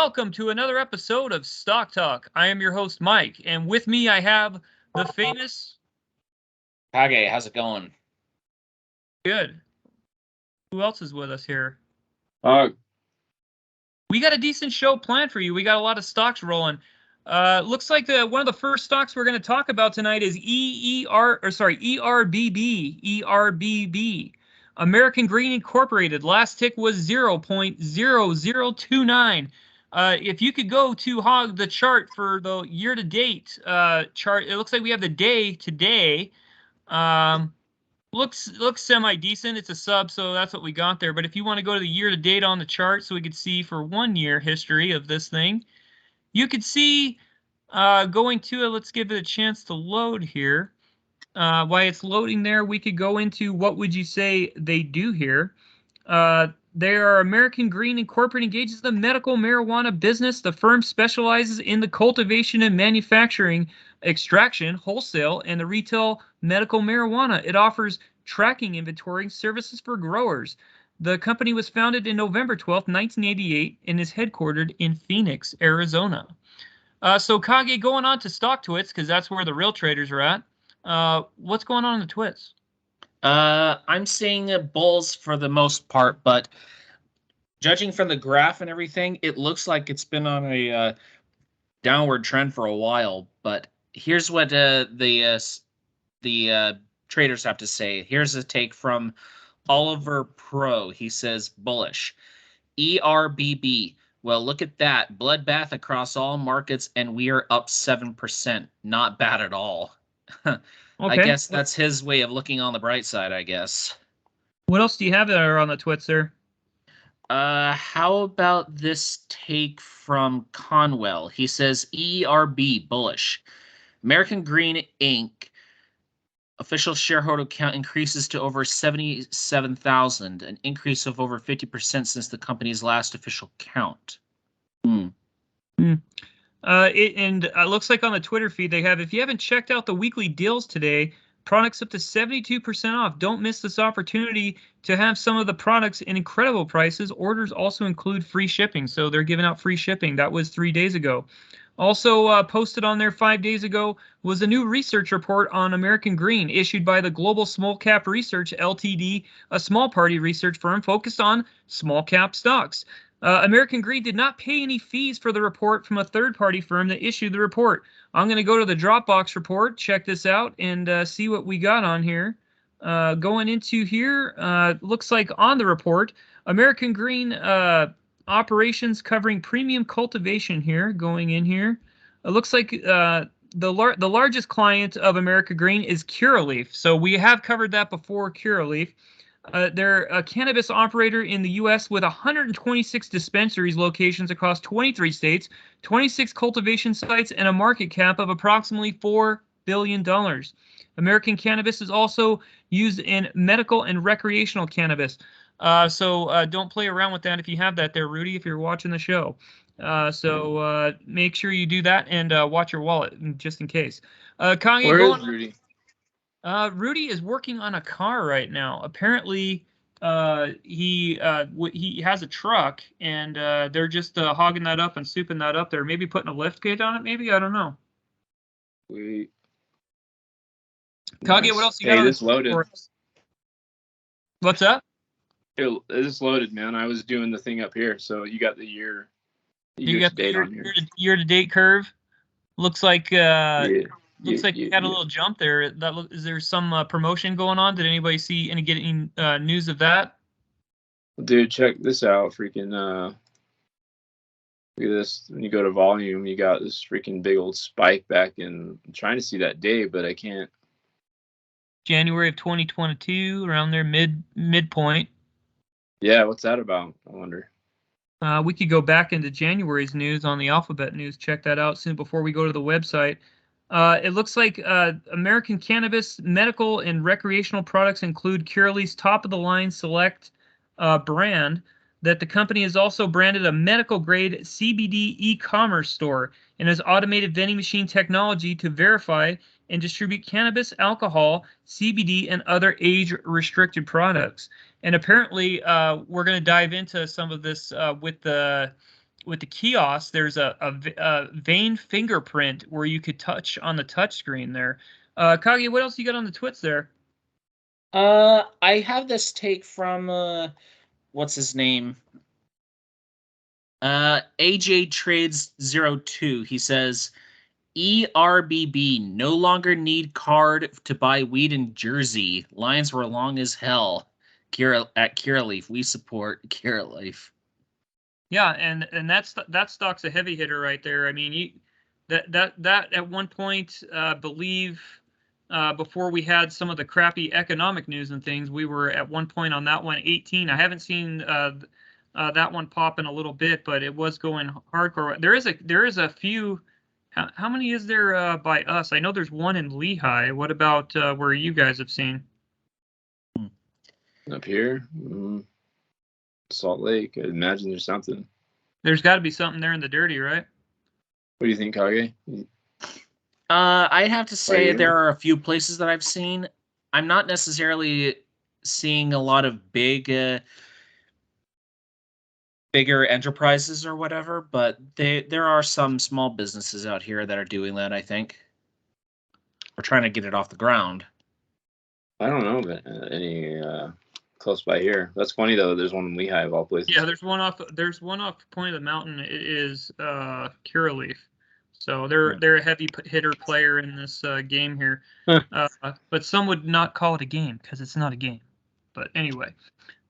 welcome to another episode of Stock Talk. I am your host, Mike, and with me I have the famous... Kage, how's it going? Good. Who else is with us here? We got a decent show planned for you. We got a lot of stocks rolling. Looks like one of the first stocks we're going to talk about tonight is ERBB. ERBB. American Green Incorporated. Last tick was 0.0029. If you could go to the chart for the year-to-date chart, it looks like we have the day today. Looks semi-decent. It's a sub, so that's what we got there. But if you want to go to the year-to-date on the chart so we could see for 1 year history of this thing, you could see going to it. Let's give it a chance to load here. While it's loading there, we could go into what would you say they do here. They are American Green Incorporated, engages the medical marijuana business. The firm specializes in the cultivation and manufacturing, extraction, wholesale, and the retail medical marijuana. It offers tracking inventory services for growers. The company was founded in November 12, 1988, and is headquartered in Phoenix, Arizona. So Kage, going on to stock twits, because that's where the real traders are at. What's going on in the twits? I'm seeing bulls for the most part, but judging from the graph and everything, it looks like it's been on a downward trend for a while. But here's what the traders have to say. Here's a take from Oliver Pro. He says bullish. ERBB. Well, look at that. Bloodbath across all markets, and we are up 7%. Not bad at all. Okay. I guess that's his way of looking on the bright side, I guess. What else do you have there on the twits there? How about this take from Conwell? He says ERB bullish. American Green Inc. official shareholder count increases to over 77,000, an increase of over 50% since the company's last official count. It looks like on the Twitter feed they have, if you haven't checked out the weekly deals today, products up to 72% off. Don't miss this opportunity to have some of the products in incredible prices. Orders also include free shipping, so they're giving out free shipping. That was 3 days ago. Also posted on there 5 days ago was a new research report on American Green issued by the Global Small Cap Research Ltd, a small party research firm focused on small cap stocks. American Green did not pay any fees for the report from a third-party firm that issued the report. I'm going to go to the Dropbox report, check this out, and see what we got on here. Going into here, looks like on the report, American Green operations covering premium cultivation here, going in here. It looks like the largest client of American Green is Curaleaf. So we have covered that before, Curaleaf. They're a cannabis operator in the U.S. with 126 dispensaries locations across 23 states, 26 cultivation sites, and a market cap of approximately $4 billion. American cannabis is also used in medical and recreational cannabis. So don't play around with that if you have that there, Rudy, if you're watching the show. So make sure you do that and watch your wallet just in case. Kanye, where is Rudy? Rudy is working on a car right now. Apparently, he has a truck, and they're just hogging that up and souping that up there. Maybe putting a lift gate on it. Maybe, I don't know. Wait. Kage, what else you got? Hey, this loaded. What's up? This loaded, man. I was doing the thing up here, so you got the year. You got the year-to-date curve. Looks like. Looks like you had a little jump there. Is there some promotion going on? Did anybody see getting news of that? Dude, check this out. Freaking look at this. When you go to volume, you got this freaking big old spike back in. I'm trying to see that day, but I can't. January of 2022, around there, midpoint. Yeah, what's that about? I wonder. We could go back into January's news on the Alphabet News. Check that out soon before we go to the website. It looks like American cannabis, medical, and recreational products include Curaleaf's top-of-the-line Select brand, that the company has also branded a medical-grade CBD e-commerce store and has automated vending machine technology to verify and distribute cannabis, alcohol, CBD, and other age-restricted products. And apparently, we're going to dive into some of this with the kiosk, there's a vein fingerprint where you could touch on the touch screen there. Kage, what else you got on the twits there? I have this take from what's his name? AJ Trades 02. He says ERBB no longer need card to buy weed in Jersey. Lines were long as hell. At Curaleaf, we support Curaleaf. Yeah, and that stock's a heavy hitter right there. I mean, that at one point, believe before we had some of the crappy economic news and things, we were at one point on that one 18. I haven't seen that one pop in a little bit, but it was going hardcore. There is a few. How many is there by us? I know there's one in Lehigh. What about where you guys have seen? Up here, Salt Lake. I imagine there's something. There's got to be something there in the dirty, right? What do you think, Kage? I have to say there are a few places that I've seen. I'm not necessarily seeing a lot of bigger enterprises or whatever, but there are some small businesses out here that are doing that, I think. We're trying to get it off the ground. I don't know of any close by here. That's funny though. There's one in Lehigh of all places. Yeah, there's one off Point of the Mountain. It is Curaleaf. So they're a heavy hitter player in this game here. But some would not call it a game because it's not a game. But anyway,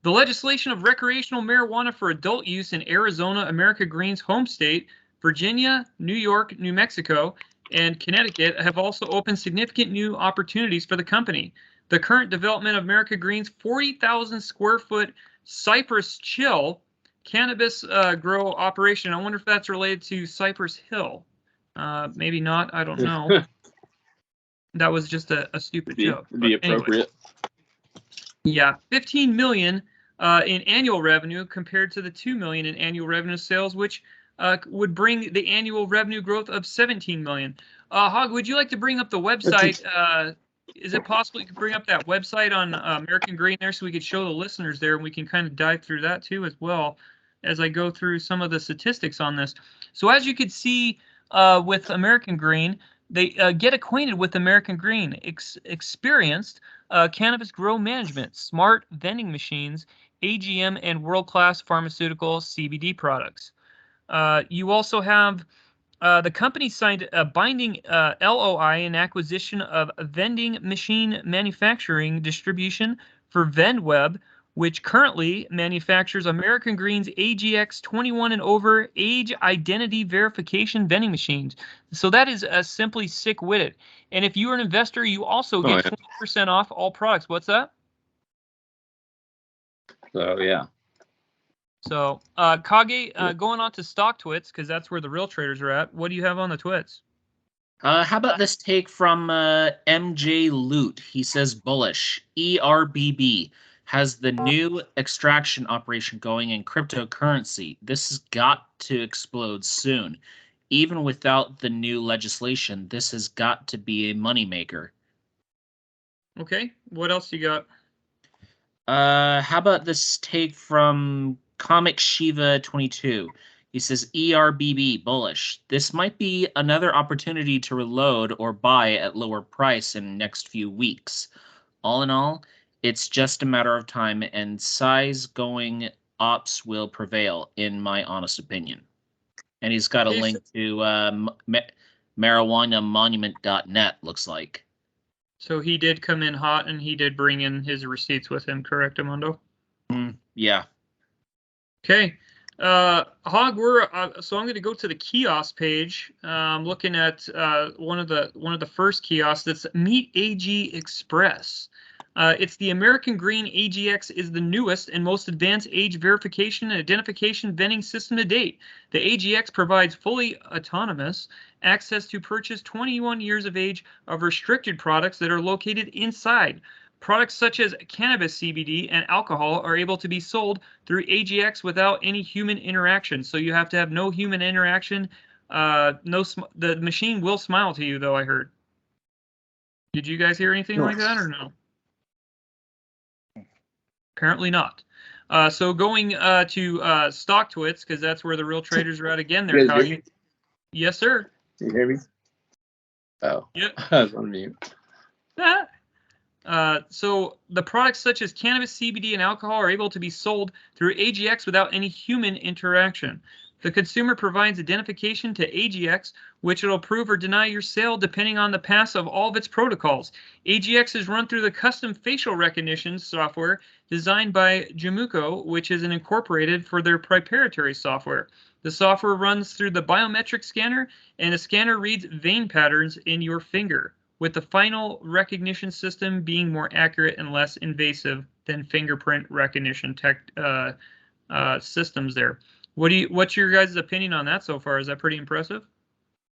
the legislation of recreational marijuana for adult use in Arizona, America Green's home state, Virginia, New York, New Mexico, and Connecticut have also opened significant new opportunities for the company. The current development of America Green's 40,000 square foot Cypress Chill cannabis grow operation. I wonder if that's related to Cypress Hill. Maybe not. I don't know. That was just a stupid joke. Would be appropriate. Anyway. Yeah, 15 million in annual revenue compared to the 2 million in annual revenue sales, which would bring the annual revenue growth of 17 million. Hog, would you like to bring up the website? Is it possible you could bring up that website on American Green there so we could show the listeners there, and we can kind of dive through that too as well as I go through some of the statistics on this. So as you could see with American Green, they get acquainted with American Green, experienced cannabis grow management, smart vending machines, AGM, and world-class pharmaceutical CBD products. You also have the company signed a binding LOI in acquisition of vending machine manufacturing distribution for VendWeb, which currently manufactures American Green's AGX 21 and over age identity verification vending machines. So that is simply sick-witted. And if you are an investor, you also get 20% off all products. What's that? So, yeah. So, Kage, going on to stock twits, because that's where the real traders are at. What do you have on the twits? How about this take from MJ Loot? He says bullish. ERBB has the new extraction operation going in cryptocurrency. This has got to explode soon. Even without the new legislation, this has got to be a moneymaker. Okay, what else you got? How about this take from Comic Shiva 22? He says ERBB bullish. This might be another opportunity to reload or buy at lower price in the next few weeks. All in all, it's just a matter of time, and size going ops will prevail, in my honest opinion. And he's got a link to marijuanamonument.net, looks like. So he did come in hot, and he did bring in his receipts with him, correct, Amundo? Yeah. Okay. Hog, so I'm going to go to the kiosk page. I'm looking at one of the first kiosks. That's Meet AG Express. It's the American Green AGX is the newest and most advanced age verification and identification vending system to date. The AGX provides fully autonomous access to purchase 21 years of age of restricted products that are located inside. Products such as cannabis, CBD, and alcohol are able to be sold through AGX without any human interaction. So you have to have no human interaction. The machine will smile to you, though, I heard. Did you guys hear anything like that or no? Apparently not. So going to Stock Twits, because that's where the real traders are at again. There, You guys hear Kagi. Yes, sir. Can you hear me? Oh, Yep. I was on mute. So the products such as cannabis, CBD, and alcohol are able to be sold through AGX without any human interaction. The consumer provides identification to AGX, which will approve or deny your sale depending on the pass of all of its protocols. AGX is run through the custom facial recognition software designed by Jamuco, which is incorporated for their proprietary software. The software runs through the biometric scanner, and the scanner reads vein patterns in your finger, with the final recognition system being more accurate and less invasive than fingerprint recognition systems there. What's your guys' opinion on that so far? Is that pretty impressive?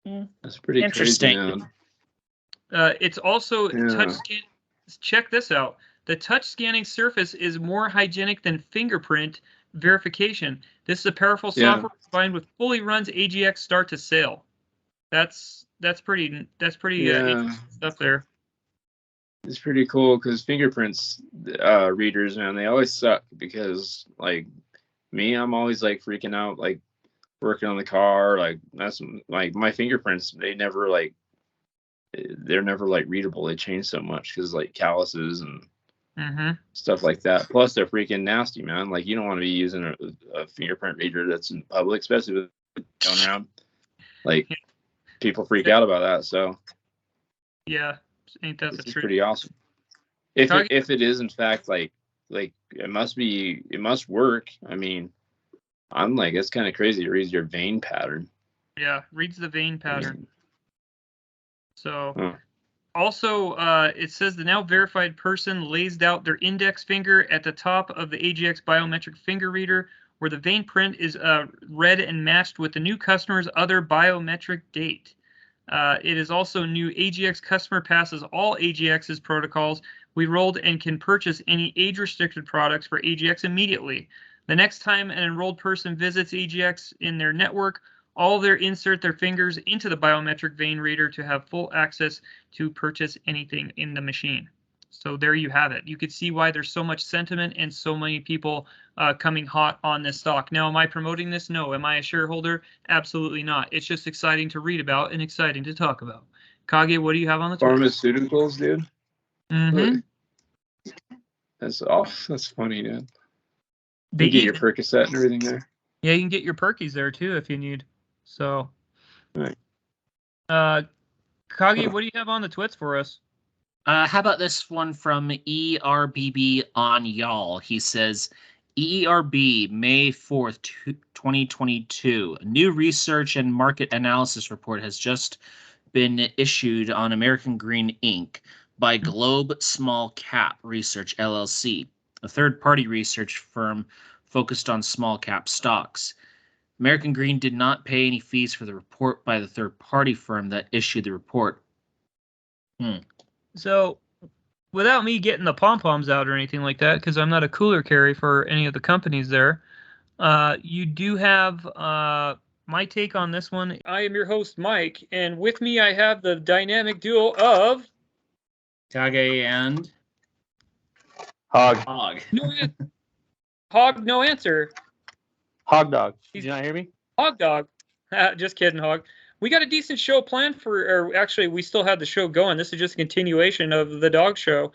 That's pretty Interesting. crazy, man. It's also Yeah. touch scan. Check this out. The touch scanning surface is more hygienic than fingerprint verification. This is a powerful software combined with fully runs AGX start to sale. That's pretty interesting stuff there. It's pretty cool because fingerprints readers, man, they always suck because like me, I'm always like freaking out, like working on the car, like that's like my fingerprints, they're never like readable. They change so much because like calluses and stuff like that. Plus they're freaking nasty, man. Like you don't want to be using a fingerprint reader that's in public, especially with going around. Like people freak out about that. So yeah, ain't that the truth? Pretty awesome. If it is in fact like it must work. I mean, I'm like, it's kind of crazy. It reads your vein pattern. Yeah, reads the vein pattern. So huh. Also, it says the now verified person lays out their index finger at the top of the AGX biometric finger reader, where the vein print is read and matched with the new customer's other biometric date. It is also new. AGX customer passes all AGX's protocols. We rolled and can purchase any age-restricted products for AGX immediately. The next time an enrolled person visits AGX in their network, all their insert their fingers into the biometric vein reader to have full access to purchase anything in the machine. So there you have it. You could see why there's so much sentiment and so many people coming hot on this stock. Now, am I promoting this? No. Am I a shareholder? Absolutely not. It's just exciting to read about and exciting to talk about. Kage, what do you have on the Twitter? Pharmaceuticals, dude. Mm-hmm. That's funny, dude. They you get your Percocet and everything there. Yeah, you can get your Perkies there too if you need. So, right. Kage, what do you have on the twits for us? How about this one from ERBB on y'all? He says, ERB, May 4th, 2022. A new research and market analysis report has just been issued on American Green Inc. by Globe Small Cap Research, LLC, a third-party research firm focused on small cap stocks. American Green did not pay any fees for the report by the third-party firm that issued the report. So, without me getting the pom-poms out or anything like that, because I'm not a cooler carry for any of the companies there, you do have my take on this one. I am your host, Mike, and with me I have the dynamic duo of... Kage and... Hog. Hog, no answer. Hog dog. Did you not hear me? Hog dog. Just kidding, Hog. We got a decent show planned or actually, we still have the show going. This is just a continuation of the dog show.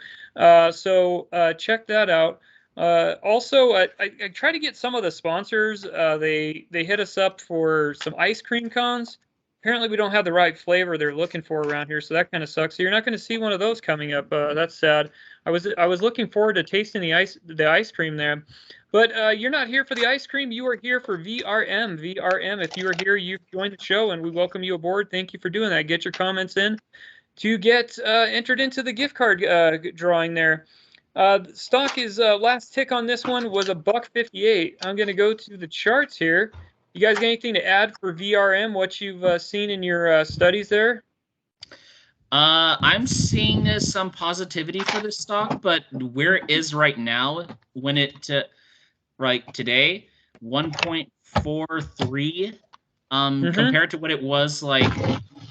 So check that out. Also, I try to get some of the sponsors. They hit us up for some ice cream cones. Apparently, we don't have the right flavor they're looking for around here, so that kind of sucks. So you're not going to see one of those coming up. That's sad. I was looking forward to tasting the ice cream there. But you're not here for the ice cream. You are here for VRM. VRM, if you are here, you've joined the show, and we welcome you aboard. Thank you for doing that. Get your comments in to get entered into the gift card drawing there. Stock is last tick on this one was $1.58. I'm going to go to the charts here. You guys got anything to add for VRM, what you've seen in your studies there? I'm seeing some positivity for this stock, but where it is right now, when it... right today, 1.43 compared to what it was like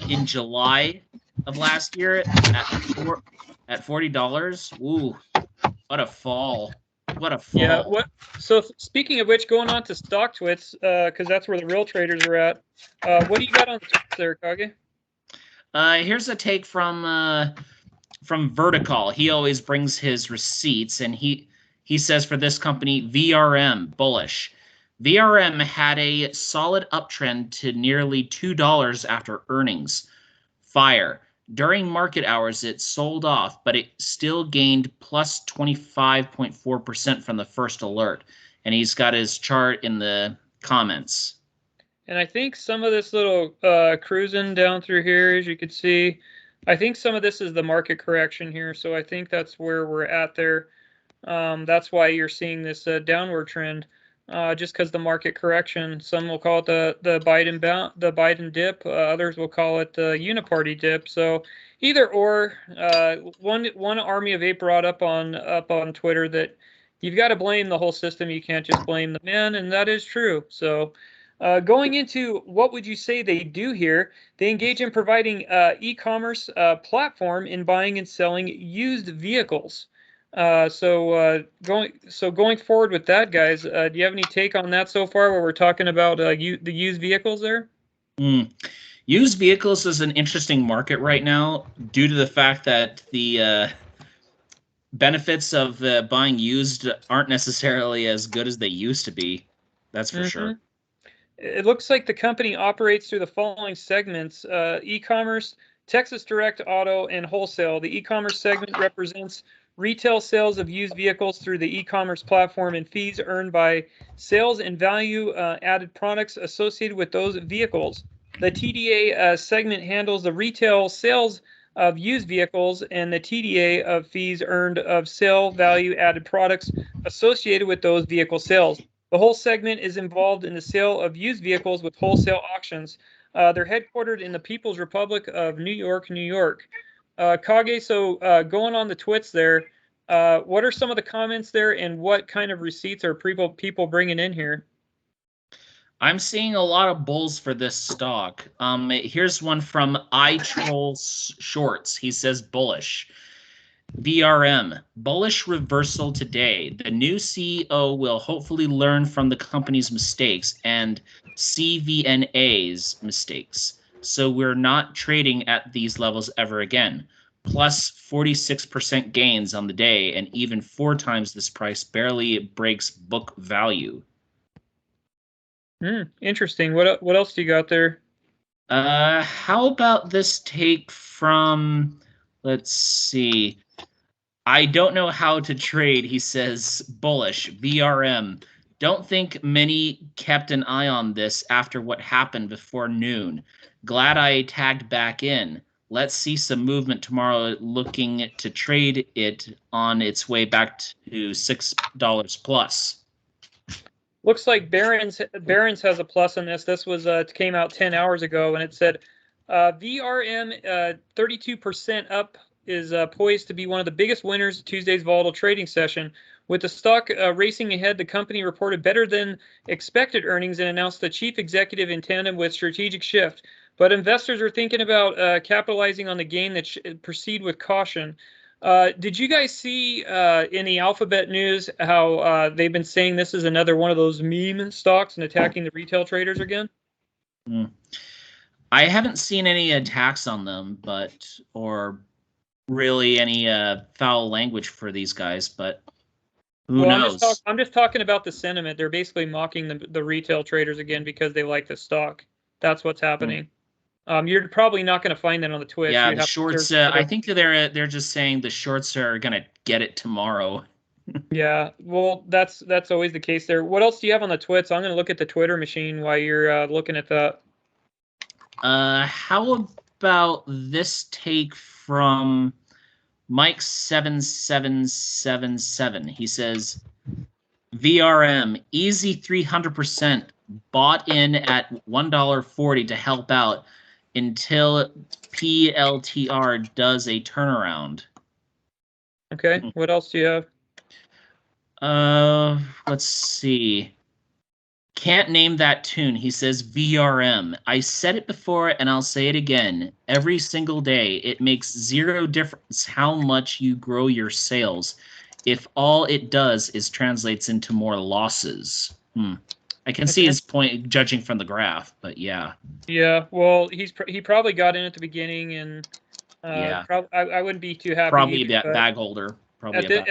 in July of last year at $40. Ooh, what a fall. What a fall. Yeah. What? So speaking of which, going on to stock twits, because that's where the real traders are at. What do you got on the twits there, Kage? Here's a take from Vertical. He always brings his receipts, and he says for this company, VRM bullish. VRM had a solid uptrend to nearly $2 after earnings. Fire. During market hours, it sold off, but it still gained plus 25.4% from the first alert. And he's got his chart in the comments. And I think some of this little cruising down through here, as you can see, I think some of this is the market correction here. So I think that's where we're at there. That's why you're seeing this downward trend, just because the market correction. Some will call it the Biden dip. Others will call it the uniparty dip. So either or. One Army of Ape brought up on Twitter that you've got to blame the whole system. You can't just blame the men, and that is true. So. Going into what would you say they do here? They engage in providing e-commerce platform in buying and selling used vehicles. So going forward with that, guys, do you have any take on that so far? Where we're talking about the used vehicles there? Used vehicles is an interesting market right now due to the fact that the benefits of buying used aren't necessarily as good as they used to be. That's for sure. It looks like the company operates through the following segments: e-commerce, Texas Direct Auto, and wholesale. The e-commerce segment represents retail sales of used vehicles through the e-commerce platform and fees earned by sales and value-added products associated with those vehicles. The TDA segment handles the retail sales of used vehicles and the TDA of fees earned of sale value-added products associated with those vehicle sales. The whole segment is involved in the sale of used vehicles with wholesale auctions. They're headquartered in the People's Republic of New York, New York. Kage, so going on the twits there, what are some of the comments there, and what kind of receipts are people bringing in here? I'm seeing a lot of bulls for this stock. Here's one from iTroll Shorts. He says bullish. VRM, bullish reversal today. The new CEO will hopefully learn from the company's mistakes and CVNA's mistakes. So we're not trading at these levels ever again. Plus 46% gains on the day, and even 4 times this price barely breaks book value. Interesting. What else do you got there? How about this take from, let's see. I don't know how to trade, he says, bullish, VRM. Don't think many kept an eye on this after what happened before noon. Glad I tagged back in. Let's see some movement tomorrow, looking to trade it on its way back to $6 plus. Looks like Barron's has a plus on this. This was came out 10 hours ago, and it said VRM 32% up is poised to be one of the biggest winners of Tuesday's volatile trading session. With the stock racing ahead, the company reported better than expected earnings and announced the chief executive in tandem with strategic shift. But investors are thinking about capitalizing on the gain that proceed with caution. Did you guys see in the Alphabet news how they've been saying this is another one of those meme stocks and attacking the retail traders again? I haven't seen any attacks on them, or really any foul language for these guys, but who knows? I'm just talking about the sentiment. They're basically mocking the retail traders again because they like the stock. That's what's happening. You're probably not going to find that on the Twitch. Yeah, the shorts. I think they're just saying the shorts are going to get it tomorrow. Yeah, well, that's always the case there. What else do you have on the Twits? I'm going to look at the Twitter machine while you're looking at that. How about this take from Mike7777? He says, VRM, easy 300%, bought in at $1.40 to help out until PLTR does a turnaround. Okay, what else do you have? Let's see. Can't name that tune. He says VRM. I said it before and I'll say it again. Every single day, it makes zero difference how much you grow your sales. if all it does is translates into more losses. I can see his point, judging from the graph, but yeah. Yeah, well, he probably got in at the beginning, and Yeah. I wouldn't be too happy. Probably either, a bag holder. Probably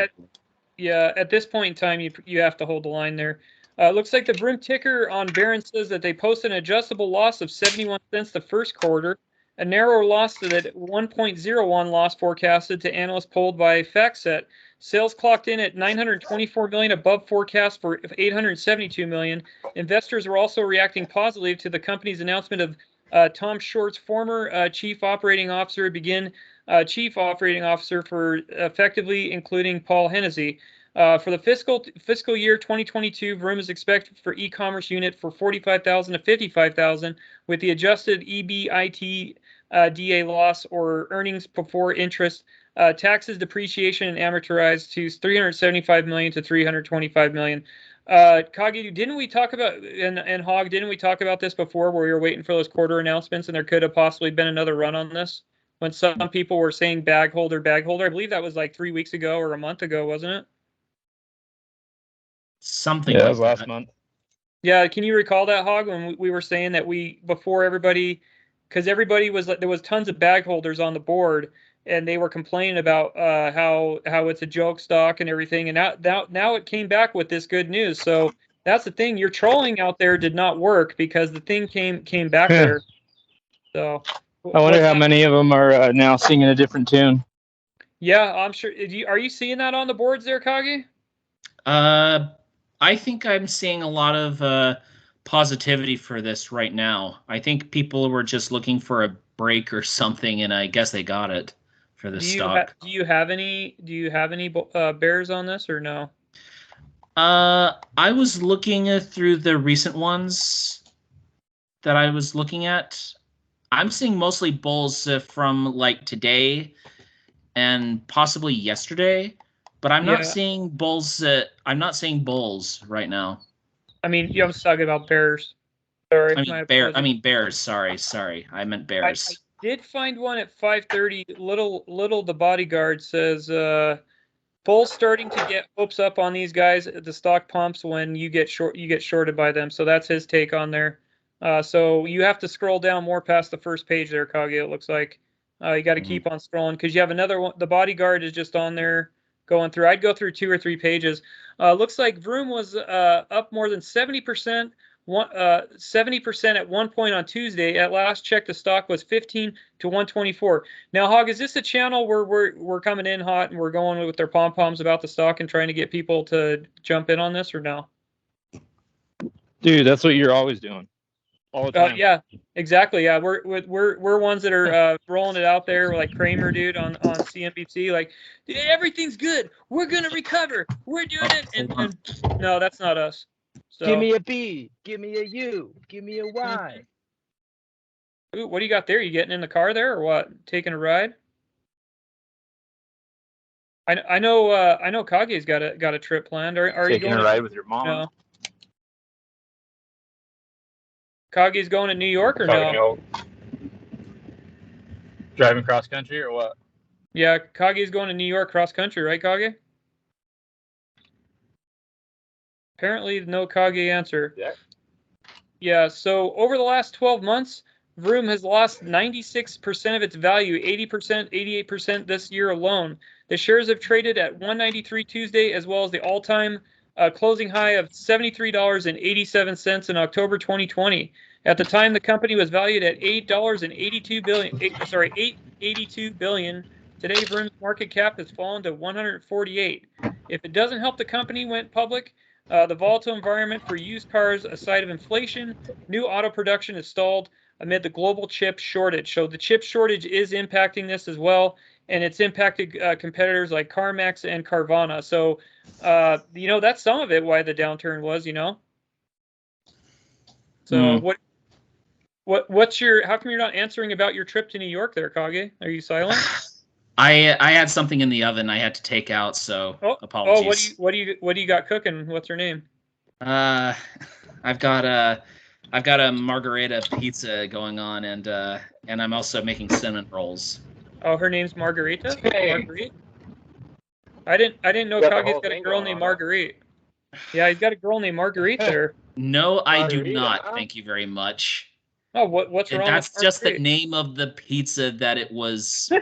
at this point in time, you have to hold the line there. Looks like the Vroom ticker on Barron says that they posted an adjustable loss of 71 cents the first quarter, a narrower loss to that 1.01 loss forecasted to analysts polled by FactSet. Sales clocked in at 924 million above forecast for 872 million. Investors were also reacting positively to the company's announcement of Tom Short's former chief operating officer begin chief operating officer for effectively including Paul Hennessy. For the fiscal year 2022, Vroom is expected for e-commerce unit for 45,000 to 55,000, with the adjusted EBITDA loss or earnings before interest, taxes, depreciation, and amortized to 375 million to 325 million. Kage, didn't we talk about and Hog? Didn't we talk about this before, where we were waiting for those quarter announcements, and there could have possibly been another run on this? When some people were saying bag holder. I believe that was like 3 weeks ago or a month ago, wasn't it? Something. Yeah, like that was last month. Yeah, can you recall that, Hog, when we were saying that before everybody, because everybody was like, there was tons of bag holders on the board, and they were complaining about how it's a joke stock and everything, and now it came back with this good news. So that's the thing. Your trolling out there did not work because the thing came back there. So I wonder how many of them are now singing a different tune. Yeah, I'm sure. Are you seeing that on the boards there, Kage? I think I'm seeing a lot of positivity for this right now. I think people were just looking for a break or something, and I guess they got it for the stock. Do you have any bears on this or no? I was looking through the recent ones that I was looking at. I'm seeing mostly bulls from like today and possibly yesterday, but I'm not seeing bulls. I'm not seeing bulls right now. I mean, I was talking about bears. Sorry, I mean bears. Sorry. I meant bears. I did find one at 5:30. Little the bodyguard says, bulls starting to get hopes up on these guys. The stock pumps when you get shorted by them. So that's his take on there. So you have to scroll down more past the first page there, Kage. It looks like you got to keep on scrolling because you have another one. The bodyguard is just on there going through. I'd go through 2 or 3 pages. Looks like Vroom was up more than 70%. 70% at one point on Tuesday. At last check, the stock was 15 to 124. Now, Hog, is this a channel where we're coming in hot and we're going with their pom poms about the stock and trying to get people to jump in on this, or no? Dude, that's what you're always doing. All the time. Yeah, exactly. Yeah, we're ones that are rolling it out there, like Kramer, dude, on CNBC. Like, everything's good. We're gonna recover. We're doing it. And no, that's not us. So, give me a B, give me a U, give me a Y. Ooh, what do you got there? You getting in the car there, or what? Taking a ride? I know Kage's got a trip planned. Are you taking going a ride with your mom? No. Kage's going to New York or no? Driving cross country or what? Yeah, Kage's going to New York cross country, right, Kage? Apparently, no Kage answer. Yeah. Yeah, so over the last 12 months, Vroom has lost 96% of its value, 80%, 88% this year alone. The shares have traded at $193 Tuesday, as well as the all-time closing high of $73.87 in October 2020. At the time, the company was valued at $8.82 billion. $882 billion. Today, Vroom's market cap has fallen to 148. If it doesn't help the company went public, the volatile environment for used cars, aside of inflation, new auto production is stalled amid the global chip shortage. So the chip shortage is impacting this as well, and it's impacted competitors like CarMax and Carvana. So, that's some of it why the downturn was, So what's your? How come you're not answering about your trip to New York there, Kage? Are you silent? I had something in the oven I had to take out, so apologies. What do you got cooking? What's her name? I've got a margarita pizza going on, and I'm also making cinnamon rolls. Oh, her name's Margarita. Hey. Marguerite. I didn't know You got the Kage's whole got a thing girl going named on, huh? Marguerite. Yeah, he's got a girl named Marguerite there. No, I do Margarita, not. huh? Thank you very much. Oh, what's wrong with That's just the Marguerite? name of the pizza that it was.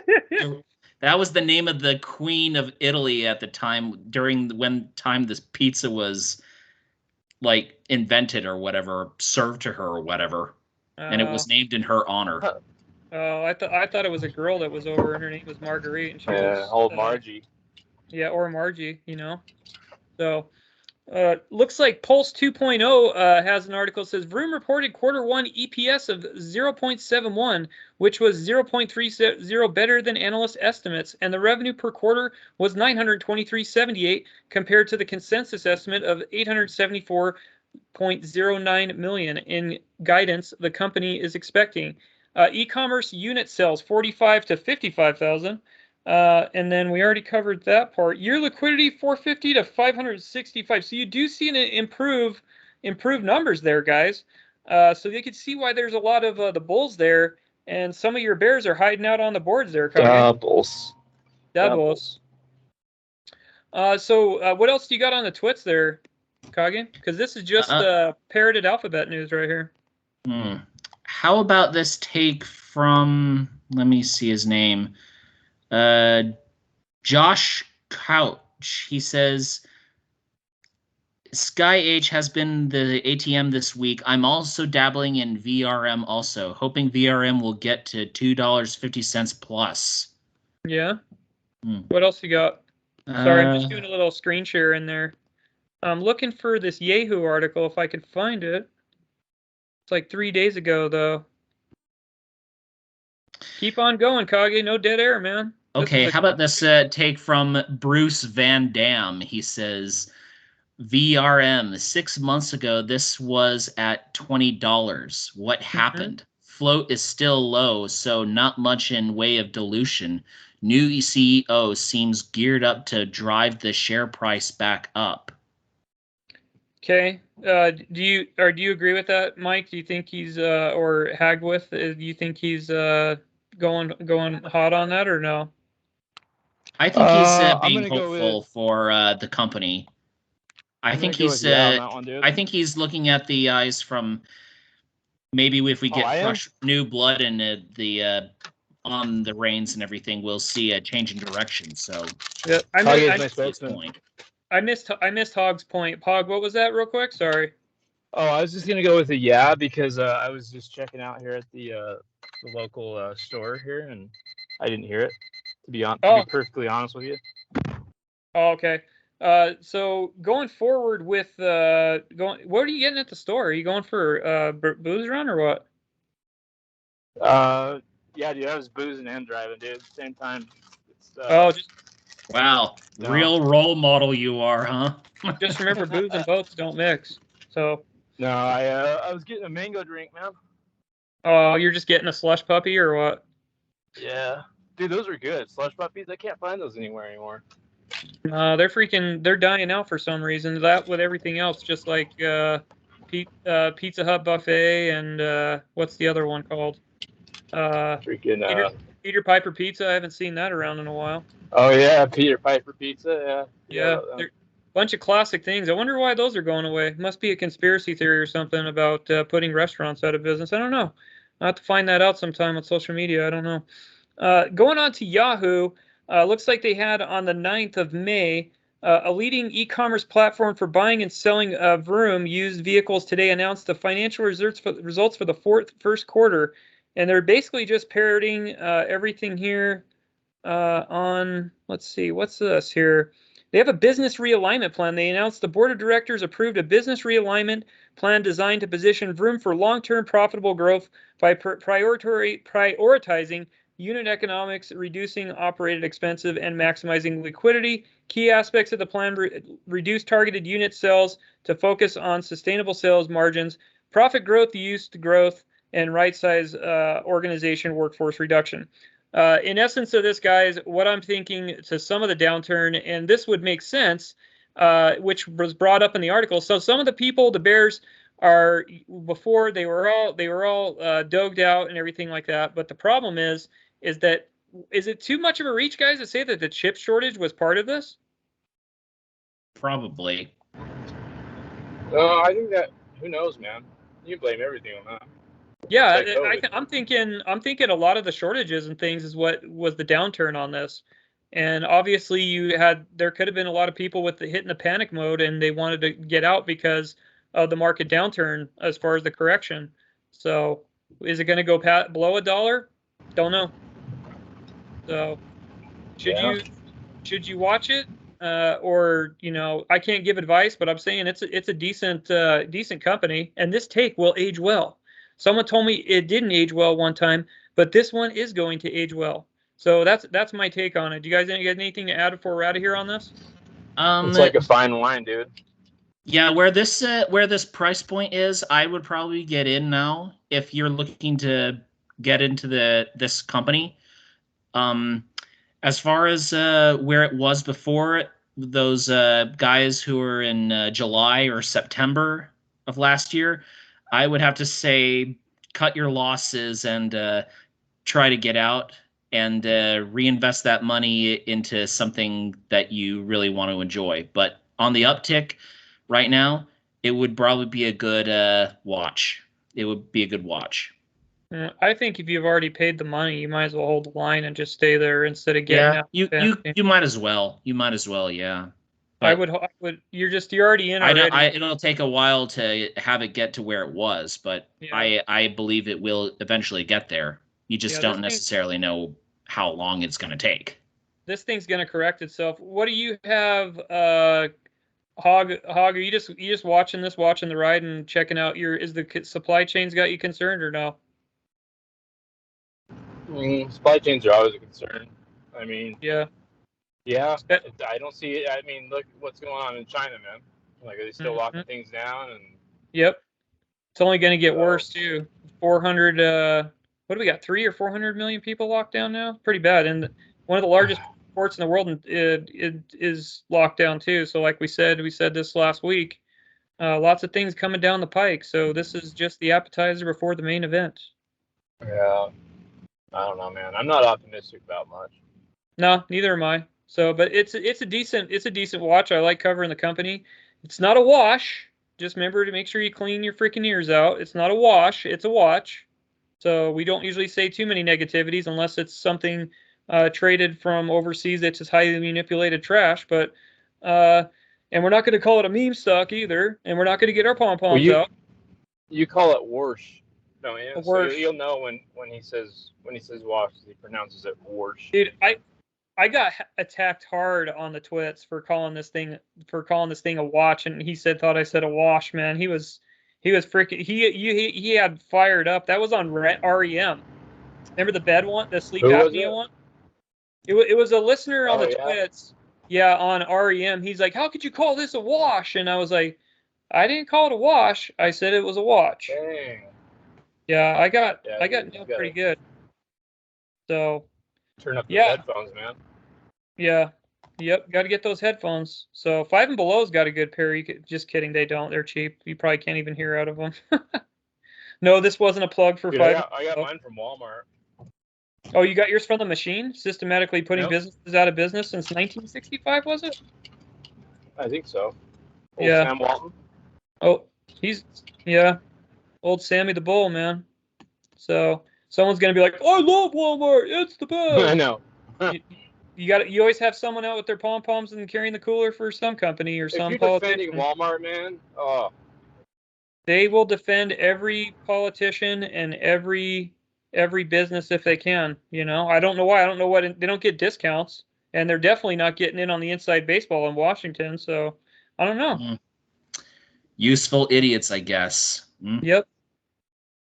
That was the name of the Queen of Italy at the time, during when time this pizza was like invented or whatever, served to her or whatever, and it Oh, was named in her honor. oh, I thought it was a girl that was over, and her name was Marguerite, and she was Old Margie. yeah, or Margie, you know. So. Looks like Pulse 2.0 has an article that says Vroom reported Q1 EPS of 0.71, which was 0.30 better than analyst estimates, and the revenue per quarter was 923.78 compared to the consensus estimate of 874.09 million in guidance the company is expecting. E-commerce unit sales 45 to 55,000. And then we already covered that part. Year liquidity 450 to 565. So you do see an improved numbers there, guys. So you can see why there's a lot of the bulls there, and some of your bears are hiding out on the boards there. Doubles. So what else do you got on the twits there, Kage? Because this is just parroted alphabet news right here. How about this take from? Let me see his name. Josh Couch. He says, Sky H has been the ATM this week. I'm also dabbling in VRM also, hoping VRM will get to $2.50 plus. Yeah. What else you got? Sorry, I'm just doing a little screen share in there. I'm looking for this Yahoo article if I could find it. It's like 3 days ago, though. Keep on going, Kage. No dead air, man. Okay, how about this take from Bruce Van Dam? He says, VRM, 6 months ago, this was at $20. What happened? Float is still low, so not much in way of dilution. New CEO seems geared up to drive the share price back up. Okay. Do you agree with that, Mike? Do you think he's or Hagwith? Do you think he's going hot on that or no? I think he's being hopeful for the company. I think he's I think he's looking at the eyes from maybe if we get fresh new blood in the on the reins and everything, we'll see a change in direction. So yeah, I missed Hog's point. Hog, what was that real quick? Sorry. Oh, I was just gonna go with a yeah because I was just checking out here at the local store here and I didn't hear it. To be perfectly honest with you. Oh, okay. So going forward with what are you getting at the store? Are you going for booze run or what? Yeah, dude, I was boozing and driving, dude, at the same time. Wow, real role model you are, huh? Just remember, booze and boats don't mix. So. No, I was getting a mango drink, man. Oh, you're just getting a slush puppy or what? Yeah, dude, those are good slush puppies. I can't find those anywhere anymore. They're dying out for some reason. That with everything else, just like Pizza Hut buffet and what's the other one called? Peter Piper Pizza. I haven't seen that around in a while. Oh yeah, Peter Piper Pizza. Yeah. Bunch of classic things. I wonder why those are going away. Must be a conspiracy theory or something about putting restaurants out of business. I don't know. I'll have to find that out sometime on social media. I don't know. Going on to Yahoo, looks like they had on the 9th of May, a leading e-commerce platform for buying and selling Vroom used vehicles today announced the financial results for the first quarter. And they're basically just parroting everything here on, let's see, what's this here? They have a business realignment plan. They announced the board of directors approved a business realignment plan designed to position Vroom for long-term profitable growth by prioritizing unit economics, reducing operated expenses, and maximizing liquidity. Key aspects of the plan: reduce targeted unit sales to focus on sustainable sales margins, profit growth, used growth, and right-size organization workforce reduction. In essence of this, guys, what I'm thinking to some of the downturn, and this would make sense, which was brought up in the article. So some of the people, the bears, are before they were all dogged out and everything like that. But the problem is that is it too much of a reach, guys, to say that the chip shortage was part of this? Probably. I think that, who knows, man? You blame everything on that. Yeah, Like I'm thinking a lot of the shortages and things is what was the downturn on this. And obviously there could have been a lot of people with hitting the panic mode and they wanted to get out because of the market downturn as far as the correction. So is it going to go below $1? Don't know. So should you watch it? Or I can't give advice, but I'm saying it's a decent company, and this take will age well. Someone told me it didn't age well one time, but this one is going to age well. So that's my take on it. Do you guys get anything to add before we're out of here on this? It's like a fine wine, dude. Yeah, where this price point is, I would probably get in now if you're looking to get into this company. As far as where it was before, those guys who were in July or September of last year, I would have to say cut your losses and try to get out and reinvest that money into something that you really want to enjoy. But on the uptick right now, it would probably be a good watch. It would be a good watch. I think if you've already paid the money, you might as well hold the line and just stay there instead of getting out. You might as well. You might as well, yeah. But I would. You're already in already. It'll take a while to have it get to where it was, but yeah. I believe it will eventually get there. You just don't necessarily know how long it's going to take. This thing's going to correct itself. What do you have, Hog? Are you just watching the ride and checking out is the supply chains got you concerned or no? Supply chains are always a concern. I mean, yeah, I don't see it. I mean, look what's going on in China, man. Like, are they still locking things down? And yep, it's only going to get worse too. 400. What do we got? 300 or 400 million people locked down now. Pretty bad. And one of the largest ports in the world is locked down too. So, like we said this last week. Lots of things coming down the pike. So this is just the appetizer before the main event. Yeah. I don't know, man. I'm not optimistic about much. No, neither am I. So, but it's a decent watch. I like covering the company. It's not a wash. Just remember to make sure you clean your freaking ears out. It's not a wash. It's a watch. So we don't usually say too many negativities unless it's something traded from overseas that's just highly manipulated trash. But and we're not going to call it a meme stock either. And we're not going to get our pom poms out. You call it wash. No, yeah. So you'll know when he says wash, he pronounces it wash. Dude, I got attacked hard on the twits for calling this thing a watch, and he thought I said a wash, man. He was freaking he had fired up. That was on REM. Remember the bed one, the sleep apnea one? It was a listener on the twits. Yeah, on REM. He's like, "How could you call this a wash?" And I was like, "I didn't call it a wash. I said it was a watch." Dang. Yeah, I got nailed pretty good. So turn up the headphones, man. Yeah. Yep, got to get those headphones. So 5 and Below's got a good pair. Just kidding, they don't. They're cheap. You probably can't even hear out of them. No, this wasn't a plug for 5. I got mine from Walmart. Oh, you got yours from the machine? Systematically putting businesses out of business since 1965, was it? I think so. Old Sam Walton. Oh, old Sammy the Bull, man. So someone's gonna be like, "I love Walmart. It's the best." I know. You always have someone out with their pom poms and carrying the cooler for some company or some politician. If you're defending Walmart, man, they will defend every politician and every business if they can. I don't know why. I don't know what they don't get discounts, and they're definitely not getting in on the inside baseball in Washington. So I don't know. Useful idiots, I guess. Yep.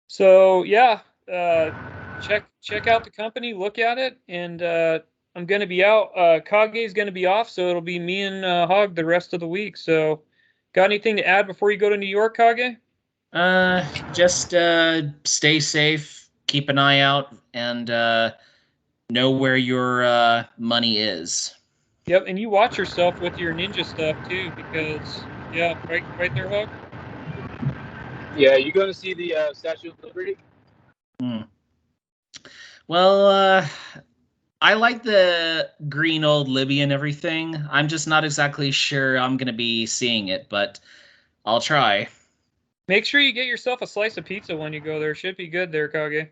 So yeah, check out the company, look at it, and I'm going to be out. Kage's going to be off, so it'll be me and Hog the rest of the week. So, got anything to add before you go to New York, Kage? Just stay safe, keep an eye out, and know where your money is. Yep, and you watch yourself with your ninja stuff too, because right there, Hog. Yeah, you going to see the Statue of Liberty? Well, I like the green old Libby and everything. I'm just not exactly sure I'm going to be seeing it, but I'll try. Make sure you get yourself a slice of pizza when you go there. Should be good there, Kage.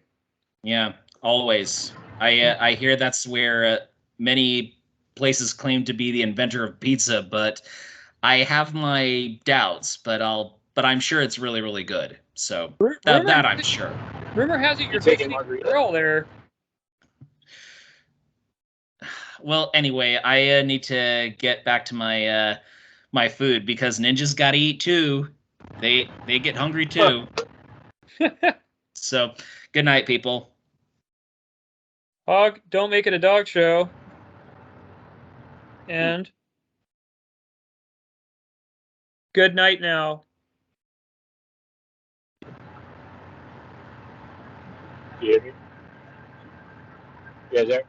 Yeah, always. I hear that's where many places claim to be the inventor of pizza, but I have my doubts. But I'm sure it's really, really good. So that I'm sure. Rumor has it you're taking dating a margarita? girl there. Well, anyway, I need to get back to my my food because ninjas got to eat too. They get hungry too. So, good night, people. Hog, don't make it a dog show. And good night now. You hear me? You guys there?